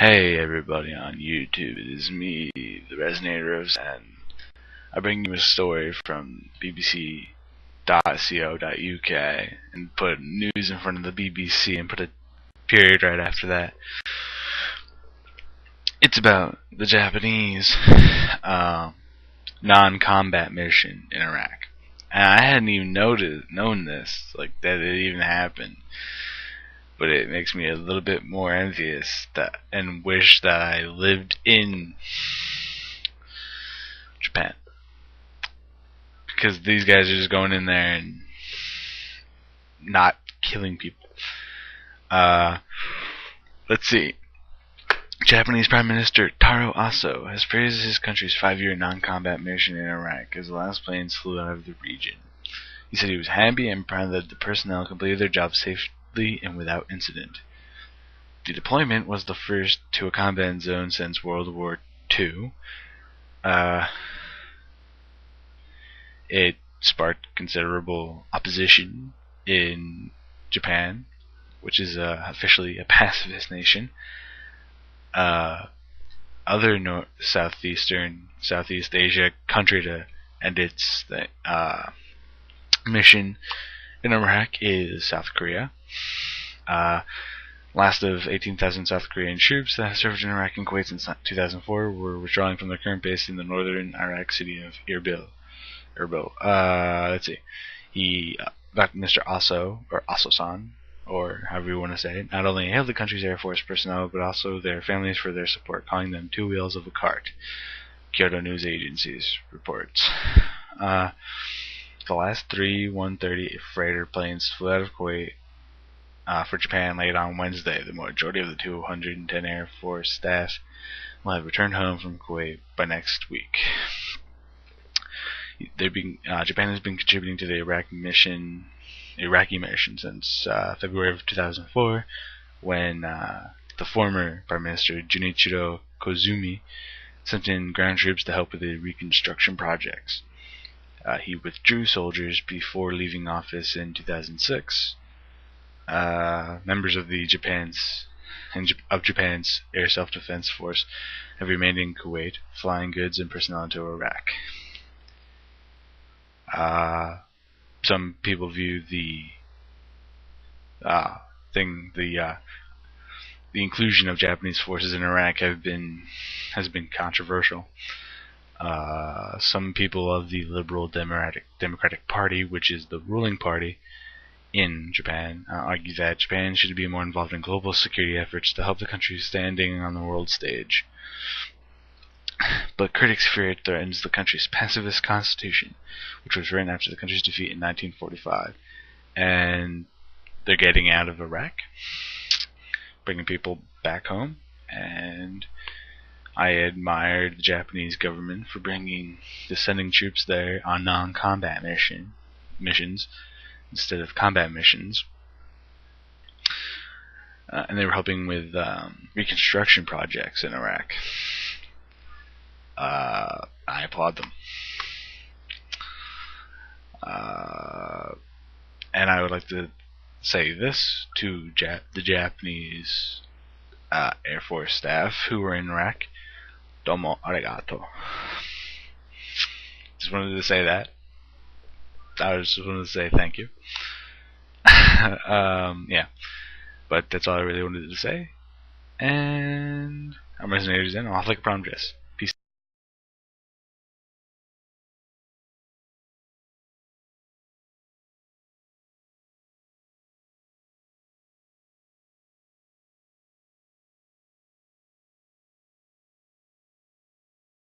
Hey everybody on YouTube, it is me, the Resonator of and I bring you a story from bbc.co.uk and put news in front of the BBC and put a period right after that. It's about the Japanese non-combat mission in Iraq. And I hadn't even known this, like that it even happened. But it makes me a little bit more envious and wish that I lived in Japan, because these guys are just going in there and not killing people. Let's see. Japanese Prime Minister Taro Aso has praised his country's 5-year non-combat mission in Iraq as the last planes flew out of the region. He said he was happy and proud that the personnel completed their job safely and without incident. The deployment was the first to a combat zone since World War II. It sparked considerable opposition in Japan, which is officially a pacifist nation. Other Southeast Asia country to end its mission in Iraq is South Korea. Last of 18,000 South Korean troops that served in Iraq and Kuwait since 2004 were withdrawing from their current base in the northern Iraq city of Erbil. Let's see. Mr. Aso, or Aso-san, or however you want to say it, not only hailed the country's Air Force personnel, but also their families for their support, calling them two wheels of a cart. Kyoto News Agency's reports. The last three 130 freighter planes flew out of Kuwait for Japan late on Wednesday. The majority of the 210 Air Force staff will have returned home from Kuwait by next week. Japan has been contributing to the Iraqi mission since February of 2004, when the former Prime Minister Junichiro Koizumi sent in ground troops to help with the reconstruction projects. He withdrew soldiers before leaving office in 2006. Members of Japan's Air Self-Defense Force have remained in Kuwait, flying goods and personnel into Iraq. Some people view the inclusion of Japanese forces in Iraq has been controversial. Some people of the Liberal Democratic Party, which is the ruling party in Japan, argue that Japan should be more involved in global security efforts to help the country standing on the world stage. But critics fear it threatens the country's pacifist constitution, which was written after the country's defeat in 1945. And they're getting out of Iraq, bringing people back home, and I admire the Japanese government for sending troops there on non-combat missions instead of combat missions. And they were helping with reconstruction projects in Iraq. I applaud them. And I would like to say this to the Japanese Air Force staff who were in Iraq. Domo arigato. Just wanted to say that. I just wanted to say thank you. Yeah. But that's all I really wanted to say. And I'm Resonator Zen. I'll off like a prom dress.